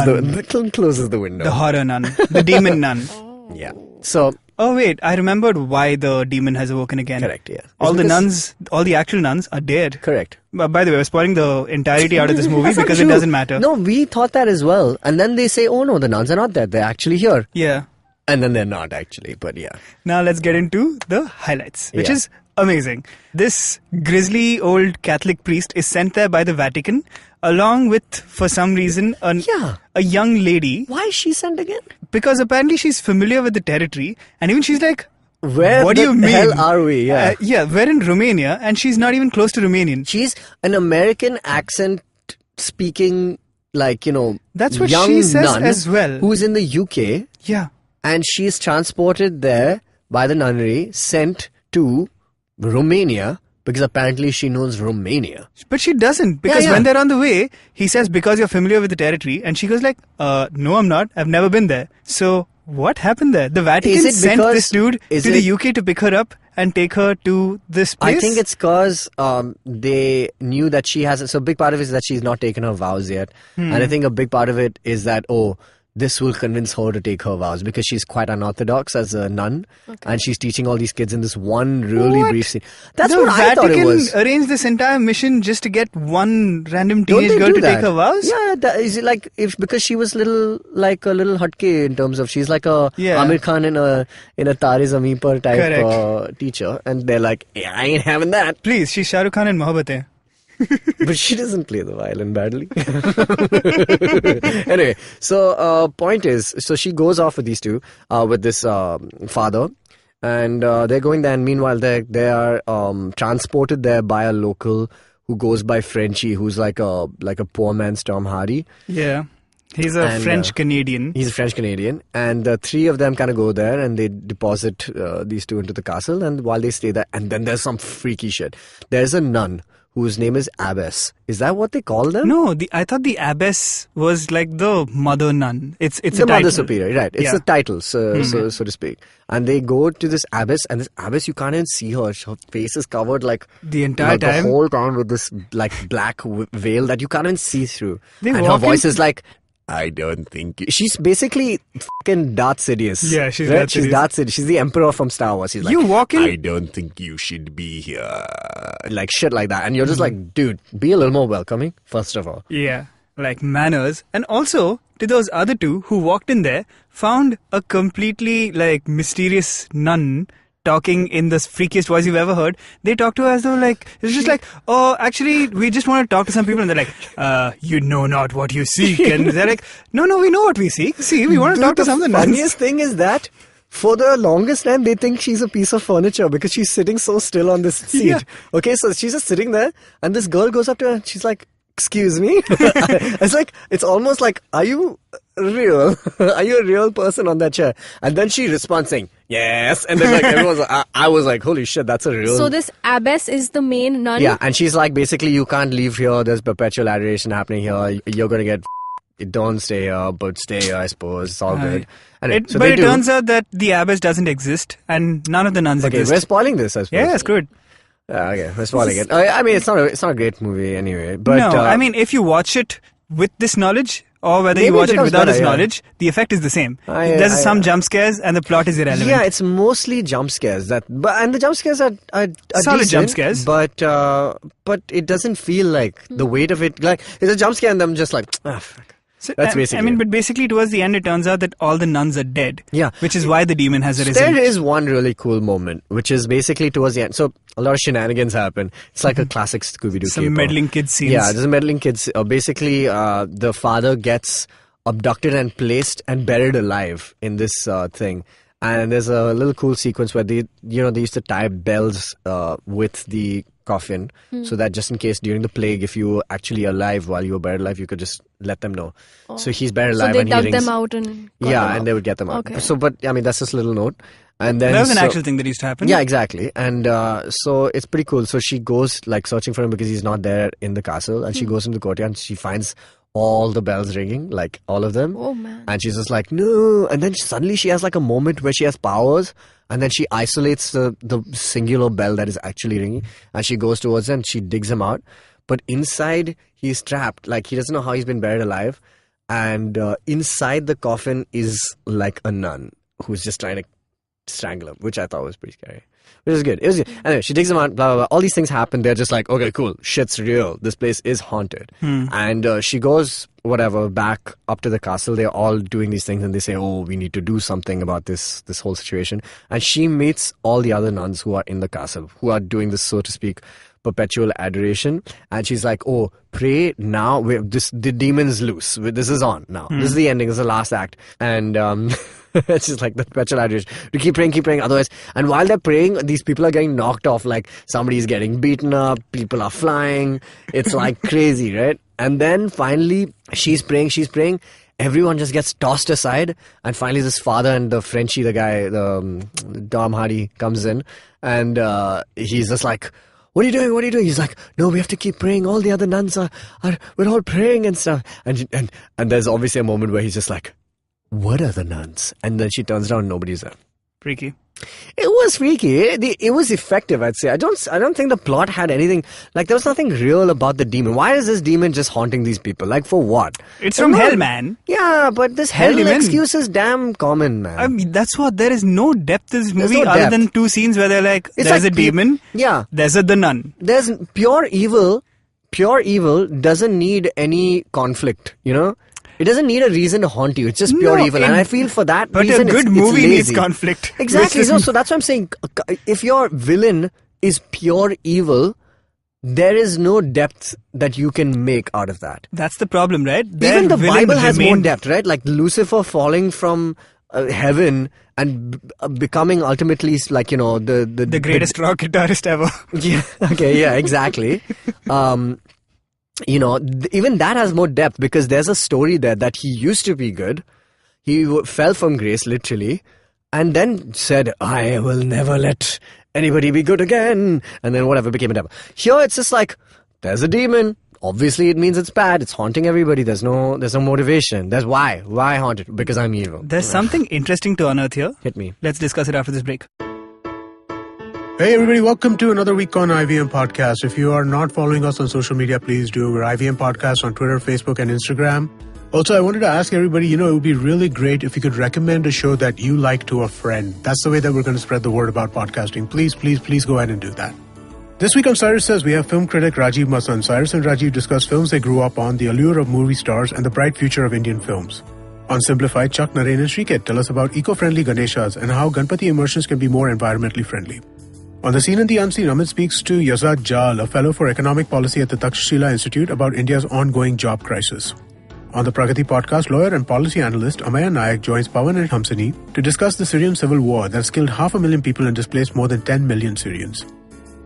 closes the window. The horror nun. The demon nun. Yeah. So, Oh, wait. I remembered why the demon has awoken again. correct, yeah. All It's the because- nuns, all the actual nuns are dead. Correct. By the way, we're spoiling the entirety out of this movie That's not because it true. doesn't matter. No, we thought that as well. And then they say, oh no, the nuns are not dead. They're actually here. Yeah. And then they're not actually, but yeah. Now let's get into the highlights, which Yeah. is amazing. This grisly old Catholic priest is sent there by the Vatican along with, for some reason, a young lady, Why is she sent again? because apparently she's familiar with the territory, and even she's like, Where what do the you mean? hell are we? Yeah. Yeah, we're in Romania, and she's not even close to Romanian. She's an American accent speaking, That's what young she says nun as well. who's in the UK, Yeah. and she's transported there by the nunnery, sent to Romania, because apparently she knows Romania. But she doesn't, because yeah. when they're on the way, he says, because you're familiar with the territory, and she goes like, no, I'm not. I've never been there. So what happened there? The Vatican Is it sent because- this dude is to the it- UK to pick her up and take her to this place. I think it's because they knew that she hasn't. So a big part of it is that she's not taken her vows yet, and I think a big part of it is that this will convince her to take her vows because she's quite unorthodox as a nun, and she's teaching all these kids in this one really brief scene. That's the what I thought it was. Vatican arranged this entire mission just to get one random Don't teenage they girl do to that? take her vows? Yeah, is it like because she was like a little hotke in terms of she's like a Amir Khan in a Tare Zameen Par type teacher, and they're like, yeah, I ain't having that. Please, she's Shah Rukh Khan in Mohabbatein. But she doesn't play the violin badly. Anyway, so point is, so she goes off with these two, with this father, and they're going there. And meanwhile, they are transported there by a local who goes by Frenchie, who's like a poor man's Tom Hardy. Yeah. He's a French Canadian. He's a French Canadian, and the three of them kind of go there and they deposit these two into the castle. And while they stay there, and then there's some freaky shit. There's a nun whose name is Abbess. Is that what they call them? No, I thought the Abbess was like the mother nun. It's the a title. Mother Superior, right? It's a title, so to speak. And they go to this Abbess, and this Abbess, you can't even see her. Her face is covered like the entire time, the whole time with this like black veil that you can't even see through. And her walk voice is like, I don't think she's basically fucking Darth Sidious. Yeah, she's right? Darth She's Sidious. Darth Sidious. She's the Emperor from Star Wars. She's like, you walk in. I don't think you should be here. Like shit like that. And you're just like, dude, be a little more welcoming, first of all. Yeah, like manners. And also, to those other two who walked in there, found a completely like mysterious nun talking in the freakiest voice you've ever heard. They talk to her as though like, it's just like, oh, actually, we just want to talk to some people. And they're like, you know not what you seek. And they're like, no, we know what we seek. See, we want to talk to some of the nuns. The funniest thing is that for the longest time, they think she's a piece of furniture because she's sitting so still on this seat. Yeah. Okay, so she's just sitting there, and this girl goes up to her and she's like, excuse me? It's like, it's almost like, are you real? Are you a real person on that chair? And then she responds saying, yes. And then like everyone's like, I was like, holy shit, that's a real... So this Abbess is the main nun? Yeah, and she's like, basically, you can't leave here. There's perpetual adoration happening here. You're going to get... Don't stay here, but stay here, I suppose. It's all good. Anyway, But it turns out that the Abbess doesn't exist, and none of the nuns exist. Okay, we're spoiling this, I suppose. Yeah, screwed. Okay, we're spoiling it. I mean, it's not a great movie anyway. But no, I mean, if you watch it with this knowledge, or whether maybe you watch it becomes without better, this knowledge, the effect is the same. There's some jump scares, and the plot is irrelevant. Yeah, it's mostly jump scares. And the jump scares are solid decent, jump scares. But it doesn't feel like the weight of it. Like, it's a jump scare and I'm just like, fuck. So, That's basically I mean, it. but basically towards the end it turns out that all the nuns are dead. Yeah. Which is why the demon has arisen. There is one really cool moment, which is basically towards the end. So a lot of shenanigans happen. It's like a classic Scooby-Doo Some caper. meddling kids scenes. Yeah, there's a meddling kids. Basically, the father gets abducted and placed and buried alive in this thing. And there's a little cool sequence where they used to tie bells with the coffin so that just in case during the plague, if you were actually alive while you were buried alive, you could just let them know. Oh. So he's buried alive. So they and dug he rings. them out and got them out. And they would get them out. Okay. So, but I mean, that's just a little note. And then that was an actual thing that used to happen. Yeah, exactly. And so it's pretty cool. So she goes like searching for him because he's not there in the castle, and she goes into the courtyard and she finds all the bells ringing, like all of them. Oh man. And she's just like, no. And then suddenly she has like a moment where she has powers, and then she isolates the singular bell that is actually ringing, and she goes towards him and she digs him out. But inside he's trapped. Like, he doesn't know how he's been buried alive. And inside the coffin is like a nun who's just trying to strangle him, which I thought was pretty scary. Which is good. It was good. Anyway, she digs him out, blah, blah, blah. All these things happen. They're just like, okay, cool. Shit's real. This place is haunted. And she goes, whatever, back up to the castle. They're all doing these things and they say, oh, we need to do something about this whole situation. And she meets all the other nuns who are in the castle, who are doing this, so to speak, perpetual adoration. And she's like, oh, pray now. The demon's loose. This is on now. This is the ending. This is the last act. And it's just like the perpetual adoration. To keep praying. Otherwise, and while they're praying, these people are getting knocked off. Like, somebody's getting beaten up. People are flying. It's like crazy, right? And then finally, she's praying. Everyone just gets tossed aside. And finally, this father and the Frenchie, the guy, the Tom Hardy, comes in. And he's just like, what are you doing? He's like, no, we have to keep praying. All the other nuns we're all praying and stuff. And there's obviously a moment where he's just like, what are the nuns? And then she turns around, nobody's there. Freaky. It was freaky. It was effective, I'd say. I don't think the plot had anything, like, there was nothing real about the demon. Why is this demon just haunting these people? Like, for what? It's from hell, man. Yeah, but this hell demon. excuse is damn common, man. I mean, that's what, there is no depth to this There's movie no other depth. than two scenes where they're like, It's there's like a demon, there's the nun. There's pure evil. Pure evil doesn't need any conflict, you know? It doesn't need a reason to haunt you. It's just pure evil. And I feel for that but reason, a good it's movie lazy. needs conflict. Exactly. So that's what I'm saying. If your villain is pure evil, there is no depth that you can make out of that. That's the problem, right? Even the Bible has more depth, right? Like Lucifer falling from heaven and becoming ultimately, like, you know, the greatest rock guitarist ever. Yeah. Okay. Yeah. Exactly. You know, even that has more depth because there's a story there that he used to be good. He fell from grace, literally, and then said, "I will never let anybody be good again." And then whatever, became a devil. Here, it's just like, there's a demon. Obviously, it means it's bad. It's haunting everybody. There's no motivation. There's why. Why haunt it? Because I'm evil. There's something interesting to unearth here. Hit me. Let's discuss it after this break. Hey everybody, welcome to another week on IVM Podcast. If you are not following us on social media, please do. We're IVM Podcast on Twitter, Facebook, and Instagram. Also, I wanted to ask everybody, it would be really great if you could recommend a show that you like to a friend. That's the way that we're going to spread the word about podcasting. Please, please, please go ahead and do that. This week on Cyrus Says, we have film critic Rajiv Masan. Cyrus and Rajiv discuss films they grew up on, the allure of movie stars, and the bright future of Indian films. On Simplified, Chuck, Naren, and Shrikit tell us about eco-friendly Ganeshas and how Ganpati immersions can be more environmentally friendly. On The Seen and the Unseen, Amit speaks to Yazad Jal, a fellow for economic policy at the Takshashila Institute, about India's ongoing job crisis. On the Pragati podcast, lawyer and policy analyst Amaya Nayak joins Pawan and Hamsani to discuss the Syrian civil war that has killed 500,000 people and displaced more than 10 million Syrians.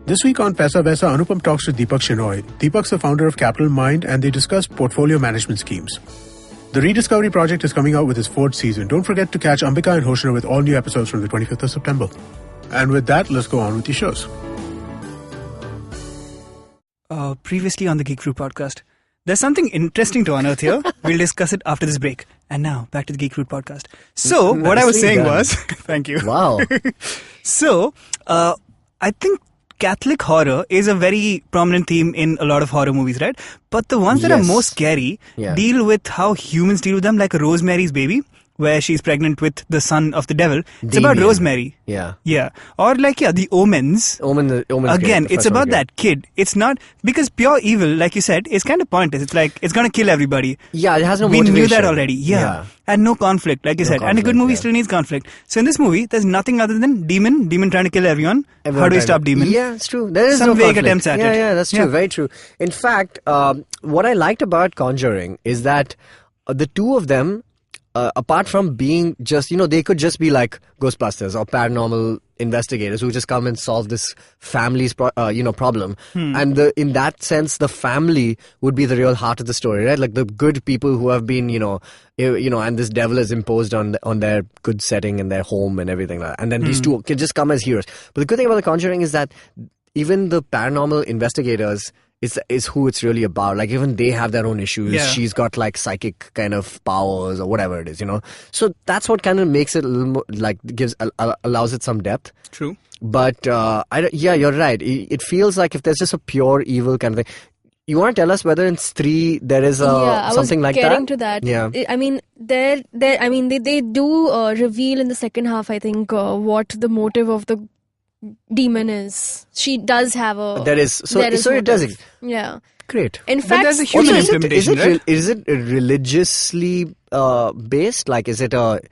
This week on Paisa Vaisa, Anupam talks to Deepak Shenoy. Deepak's the founder of Capital Mind, and they discuss portfolio management schemes. The Rediscovery Project is coming out with its 4th season. Don't forget to catch Ambika and Hoshna with all new episodes from the 25th of September. And with that, let's go on with the shows. Previously on the Geek Fruit podcast. There's something interesting to unearth here. We'll discuss it after this break. And now, back to the Geek Fruit podcast. So, what I was saying was... Thank you. Wow. So, I think Catholic horror is a very prominent theme in a lot of horror movies, right? But the ones that are most scary deal with how humans deal with them, like Rosemary's Baby, where she's pregnant with the son of the devil. It's about Rosemary. Yeah. Yeah. Or like, The Omens. Omens Again, great. it's about that kid. It's not, because pure evil, like you said, is kind of pointless. It's like, it's going to kill everybody. Yeah, it has no We motivation. knew that already. Yeah. And no conflict, like you said. And a good movie still needs conflict. So in this movie, there's nothing other than demon trying to kill everyone. How do we stop demon? Yeah, it's true. There is Some no vague conflict. attempts at it. Yeah, that's true. Very true. In fact, what I liked about Conjuring is that the two of them, apart from being just, they could just be like Ghostbusters or paranormal investigators who just come and solve this family's problem. And in that sense, the family would be the real heart of the story, right? Like the good people who have been, and this devil is imposed on their good setting and their home and everything like that. And then these two can just come as heroes. But the good thing about The Conjuring is that even the paranormal investigators is who it's really about. Like even they have their own issues. Yeah. She's got like psychic kind of powers or whatever it is, So that's what kind of makes it a little more, like allows it some depth. True. But you're right. It feels like if there's just a pure evil kind of thing. You want to tell us whether in Stree there is something like that? I was getting to that. Yeah. I mean, they do reveal in the second half, I think, what the motive of the demon is. She does have a... There is. So it does. Yeah. Great. In fact, there's a human implementation, right? Is it religiously based? Like, is it a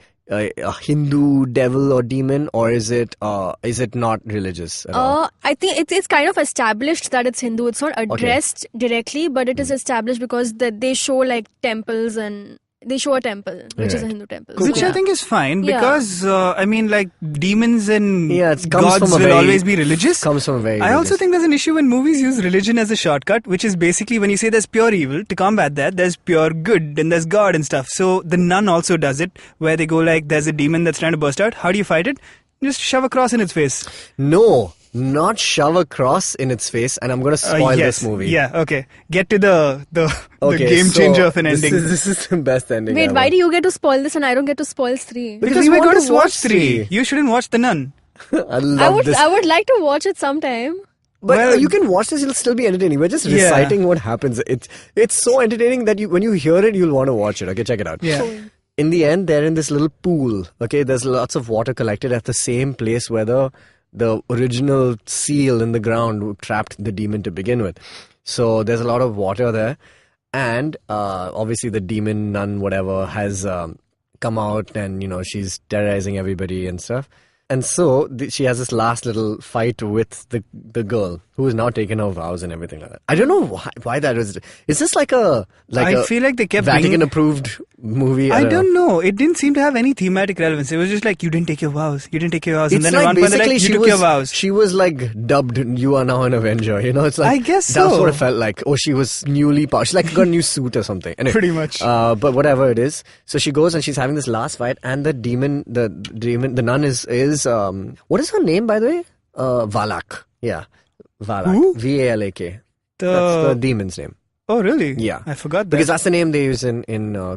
Hindu devil or demon, or is it not religious at all? I think it's kind of established that it's Hindu. It's not addressed directly, but it is established because they show like temples and... They show a temple, which is a Hindu temple. Which I think is fine because, demons and comes gods will always be religious. Comes from a very I also think there's an issue when movies use religion as a shortcut, which is basically when you say there's pure evil, to combat that, there's pure good and there's God and stuff. So The Nun also does it, where they go like, there's a demon that's trying to burst out. How do you fight it? Just shove a cross in its face. No. Not shove a cross in its face, and I'm going to spoil this movie. Yeah, okay. Get to the game changer of an ending. This is the best ending. Wait, ever. why do you get to spoil this and I don't get to spoil Stree? Because we were going to watch Stree. You shouldn't watch The Nun. I love this. I would like to watch it sometime. But Well- you can watch this; it'll still be entertaining. We're just Yeah. reciting what happens. It's so entertaining that when you hear it, you'll want to watch it. Okay, check it out. Yeah. In the end, they're in this little pool. Okay, there's lots of water collected at the same place where the original seal in the ground trapped the demon to begin with. So there's a lot of water there, and obviously the demon nun, whatever, has come out, and she's terrorizing everybody and stuff. And so she has this last little fight with the girl who has now taken her vows and everything like that. I don't know why that is. Is this like a I feel like they kept Vatican approved movie? I don't know. It didn't seem to have any thematic relevance. It was just like, you didn't take your vows. You didn't take your vows. And It's then at one point they're like, basically you took your vows. She was like dubbed, "You are now an Avenger." It's like, I guess that's so. what it felt like. Or she was newly powered. She like got a new suit or something. Anyway, Pretty much. But whatever it is, so she goes and she's having this last fight, and the nun is what is her name, by the way? Valak. Yeah, Valak. Who? Valak. That's the demon's name. Oh, really? Yeah. I forgot that. Because that's the name they use in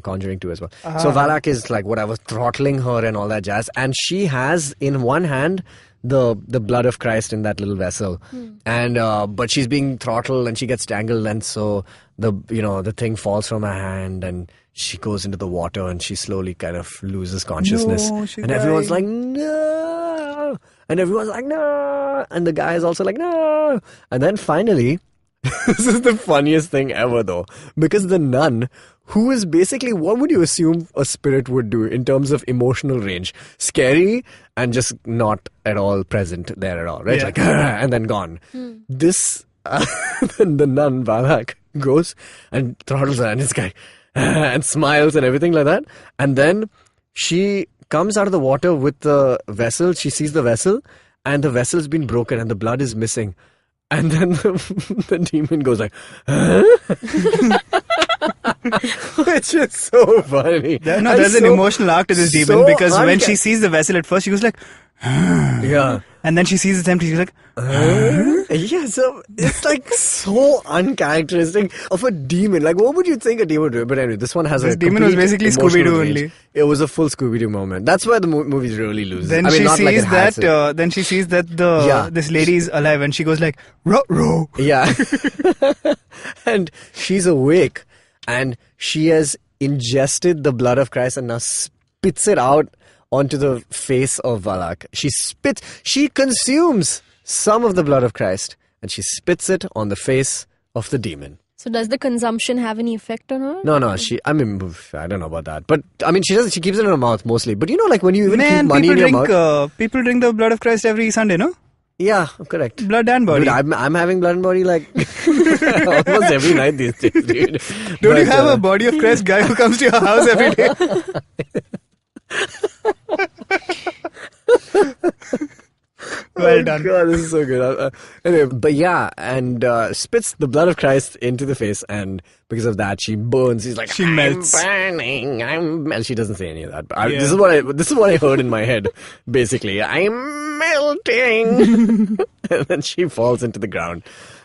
Conjuring 2 as well. So Valak is like whatever, throttling her and all that jazz. And she has in one hand the blood of Christ in that little vessel. And but she's being throttled and she gets tangled, and so the thing falls from her hand and she goes into the water and she slowly kind of loses consciousness. No, she and everyone's died. like, no. And everyone's like, no. And the guy is also like, no. And then finally, this is the funniest thing ever, though, because the nun, who is basically, what would you assume a spirit would do in terms of emotional range? Scary and just not at all present there at all, right? Yeah. Like, and then gone. This, the nun, Valak, goes and throttles her and this guy and smiles and everything like that. And then she comes out of the water with the vessel. She sees the vessel, and the vessel's been broken and the blood is missing. And then the demon goes like, huh? Which is so funny. There's an emotional arc to this demon, so because when she sees the vessel at first, she goes like, Yeah. and then she sees it's empty, she's like, Yeah, so it's like so uncharacteristic of a demon. Like, what would you think a demon would do? But anyway, this one has This a demon was complete basically emotional Scooby-Doo range. only. It was a full Scooby-Doo moment. That's where the movies really lose. then I mean, she not like sees it has it. then she sees that Yeah. this lady is alive, and she goes like, row. Yeah. And she's awake, and she has ingested the blood of Christ and now spits it out onto the face of Valak. She consumes some of the blood of Christ and she spits it on the face of the demon. So does the consumption have any effect on her? No, I don't know about that. But, I mean, she keeps it in her mouth mostly. But like when you even Man, keep money in your mouth. people drink the blood of Christ every Sunday, no? Yeah, correct. Blood and body. Dude, I'm having blood and body like almost every night these days, dude. Don't you have a body of Christ guy who comes to your house every day? Well done. God, this is so good. Anyway, but yeah, and spits the blood of Christ into the face, and because of that, she burns. She's like, She melts. I'm burning. And she doesn't say any of that. But Yeah. this is what I heard in my head. Basically, I'm melting, and then she falls into the ground.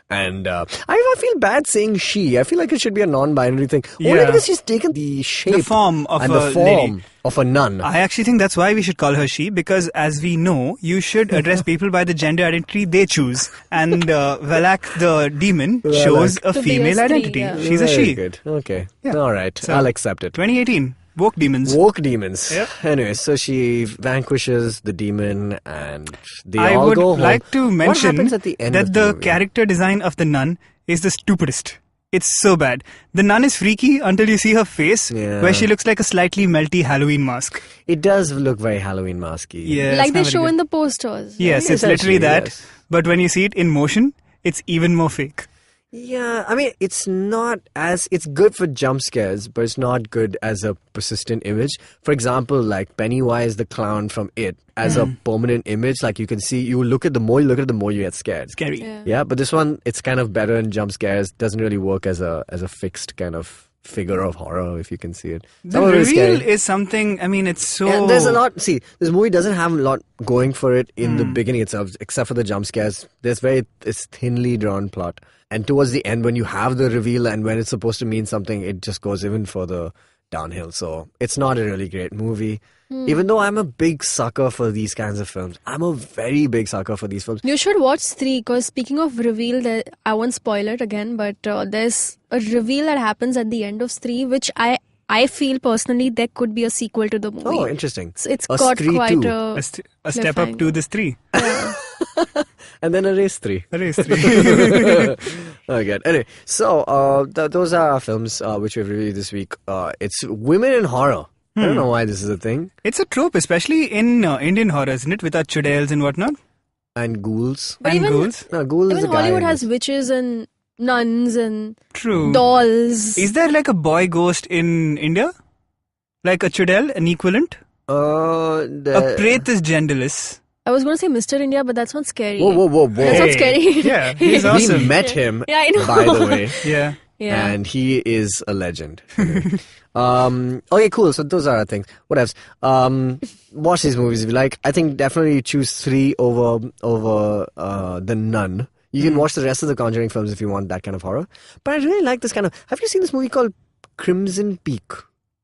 And I feel bad saying she. I feel like it should be a non-binary thing. Only Yeah. because she's taken the shape, The form of and a the form lady. of a nun. I actually think that's why we should call her she, because as we know, you should address people by the gender identity they choose. And Valak the demon shows a To be a female Stree, identity. yeah. She's a Very she. good. Okay. Yeah. All right. So- I'll accept it. 2018. Woke demons. Woke demons. Yep. Anyway, so she vanquishes the demon and they I all would go home. like to What mention happens at the end that of the movie? character design of the nun is the stupidest. It's so bad. The nun is freaky until you see her face, Yeah. where she looks like a slightly melty Halloween mask. It does look very Halloween masky. Yeah, Like it's they not very show good. in the posters. Yes, Yeah, it's literally essentially, that. yes. But when you see it in motion, it's even more fake. Yeah, I mean, it's good for jump scares, but it's not good as a persistent image. For example, like Pennywise the clown from It, as a permanent image, like you can see, you look at the more you look at it, the more you get scared. Scary. Yeah. Yeah, but this one, it's kind of better in jump scares. Doesn't really work as a fixed kind of figure of horror, if you can see it. The Some are really reveal scary. is something, I mean, it's so... And there's a lot. See, this movie doesn't have a lot going for it in the beginning itself, except for the jump scares. It's thinly drawn plot, and towards the end, when you have the reveal and when it's supposed to mean something, it just goes even further downhill. So it's not a really great movie. Even though I'm a big sucker for these kinds of films. I'm a very big sucker for these films. You should watch Stree, because speaking of reveal, I won't spoil it again, but there's a reveal that happens at the end of Stree, which I feel personally there could be a sequel to the movie. Oh, interesting. It's got Stree quite 2. A step up to the Stree. And then a race 3. A race 3. Oh, good. Anyway, so those are our films which we've reviewed this week. It's women in horror. I don't know why this is a thing. It's a trope, especially in Indian horror, isn't it? With our chudails and whatnot. And ghouls. But And even, ghouls. No, ghoul is even a guy. Hollywood in has this. witches and nuns and True. dolls. Is there like a boy ghost in India? Like a chudail, an equivalent? A pret is genderless. I was going to say Mr. India, but that's not scary. Whoa. That's not scary. Yeah, he's awesome. We met him, Yeah, I know. by the way. Yeah. Yeah. And he is a legend. Okay, cool. So those are our things. What else? Watch these movies if you like. I think definitely choose Stree over The Nun. You can watch the rest of the Conjuring films if you want that kind of horror. But I really like this kind of... Have you seen this movie called Crimson Peak?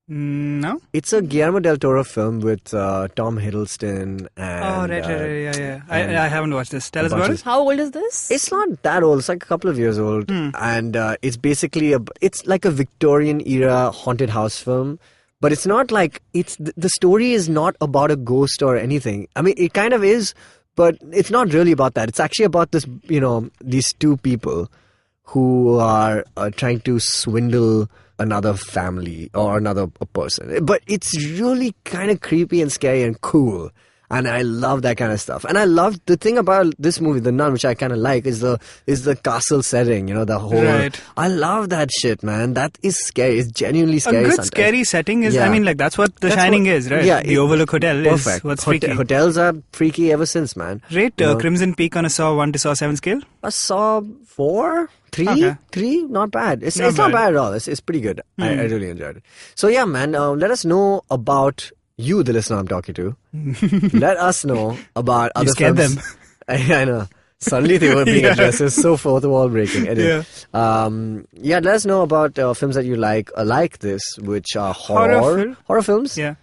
No? It's a Guillermo del Toro film with Tom Hiddleston and... Oh, right. Yeah. I haven't watched this. Tell us about it. How old is this? It's not that old. It's like a couple of years old. And it's basically it's like a Victorian era haunted house film. But it's not like the story is not about a ghost or anything. I mean, it kind of is, but it's not really about that. It's actually about this, these two people who are trying to swindle another family or another person. But it's really kind of creepy and scary and cool. And I love that kind of stuff. And I love the thing about this movie, The Nun, which I kind of like, is the castle setting, the whole... Right. I love that shit, man. That is scary. It's genuinely scary. A good sometimes. scary setting is, Yeah. I mean, like, that's what The Shining is, right? Yeah, the Overlook Hotel Perfect. is what's freaky. Hotels are freaky ever since, man. Rate Crimson Peak on a Saw 1 to Saw 7 scale? I saw 4, 3, Okay. 3, not bad. It's Not not bad. bad at all. It's pretty good. I really enjoyed it. So yeah, man, let us know about you, the listener I'm talking to. Let us know about other scared films. them. I know. Suddenly they were being addressed. It's so fourth wall breaking. Anyway, let us know about films that you like this, which are horror films. Yeah.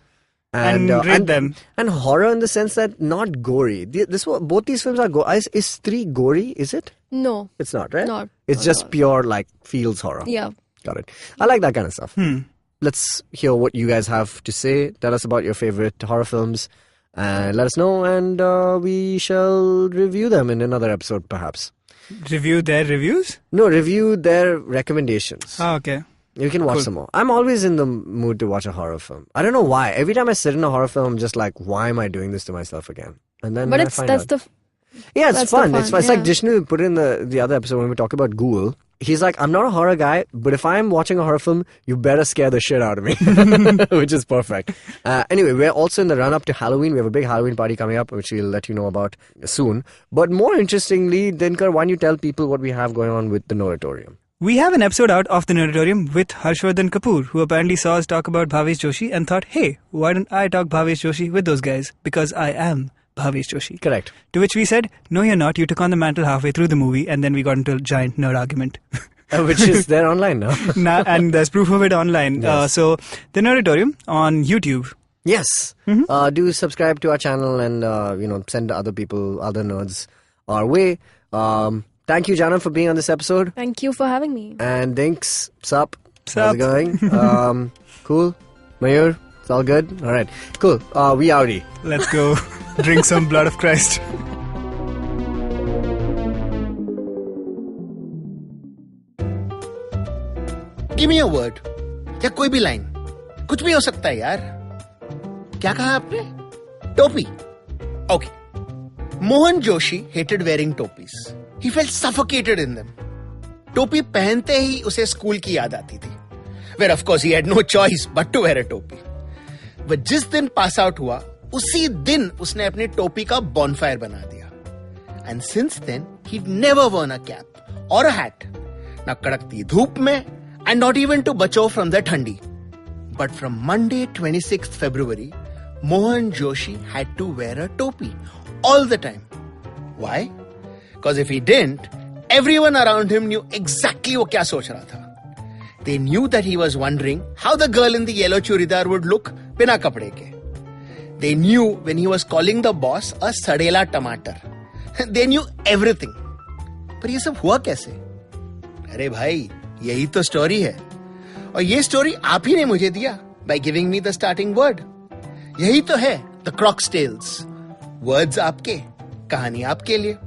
And rate them. And horror in the sense that not gory. Both these films are gory. Is Stree gory? Is it? No. It's not, right? Not. It's just pure, like, feels horror. Yeah. Got it. I like that kind of stuff. Let's hear what you guys have to say. Tell us about your favorite horror films. And let us know, and we shall review them in another episode, perhaps. Review their reviews? No, review their recommendations. Oh, okay. You can watch some more. I'm always in the mood to watch a horror film. I don't know why. Every time I sit in a horror film, I'm just like, why am I doing this to myself again? And then But I it's find that's out. the Yeah, it's That's fun. the It's fun, fun. It's like yeah. Dishnu put in the other episode when we talked about Ghoul. He's like, I'm not a horror guy, but if I'm watching a horror film, you better scare the shit out of me. Which is perfect. Anyway, we're also in the run-up to Halloween. We have a big Halloween party coming up, which we'll let you know about soon. But more interestingly, Dinkar, why don't you tell people what we have going on with the Noratorium? We have an episode out of the Noratorium with Harshvardhan Kapoor, who apparently saw us talk about Bhavesh Joshi and thought, hey, why don't I talk Bhavesh Joshi with those guys? Because I am Bhavesh Joshi. Correct. To which we said, no, you're not. You took on the mantle halfway through the movie, and then we got into a giant nerd argument. Which is there online now. And there's proof of it online. Yes. So, the Noratorium on YouTube. Yes. Do subscribe to our channel and, send other people, other nerds our way. Thank you, Jaanam, for being on this episode. Thank you for having me. And Dinks, sup? Sup. How's it going? Cool? Mayur? It's all good? Alright. Cool. We outie. Let's go drink some blood of Christ. Give me a word. या कोई भी line कुछ भी हो सकता है यार क्या कहा आपने टोपी Okay. Mohan Joshi hated wearing topis. He felt suffocated in them. टोपी पहनते ही उसे स्कूल की याद आती थी. Where of course he had no choice but to wear a टोपी. But जिस दिन पास आउट हुआ उसी दिन उसने अपनी टोपी का bonfire बना दिया. And since then he'd never worn a cap or a hat. ना कड़कती धूप में and not even to बचो from the ठंडी. But from Monday 26th February, Mohan Joshi had to wear a topi all the time. Why? Because if he didn't, everyone around him knew exactly what क्या सोच रहा था. They knew that he was wondering how the girl in the yellow churidar would look बिना कपड़े के. They knew when he was calling the boss a sadela tomato. They knew everything. पर ये सब हुआ कैसे? अरे भाई, यही तो स्टोरी है. और ये स्टोरी आप ही ने मुझे दिया by giving me the starting word. यही तो है The Croc's Tales. Words आपके, कहानी आपके लिए.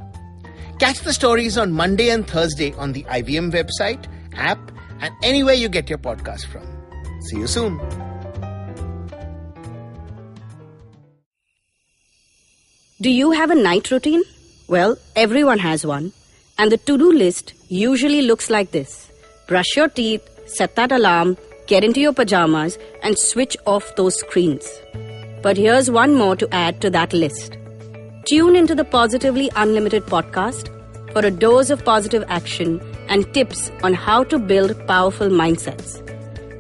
Catch the stories on Monday and Thursday on the IVM website, app, and anywhere you get your podcast from. See you soon. Do you have a night routine? Well, everyone has one. And the to-do list usually looks like this. Brush your teeth, set that alarm, get into your pajamas, and switch off those screens. But here's one more to add to that list. Tune into the Positively Unlimited podcast for a dose of positive action and tips on how to build powerful mindsets.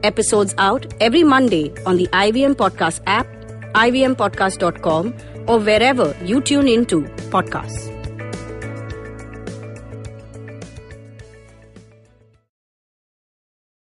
Episodes out every Monday on the IVM Podcast app, ivmpodcast.com, or wherever you tune into podcasts.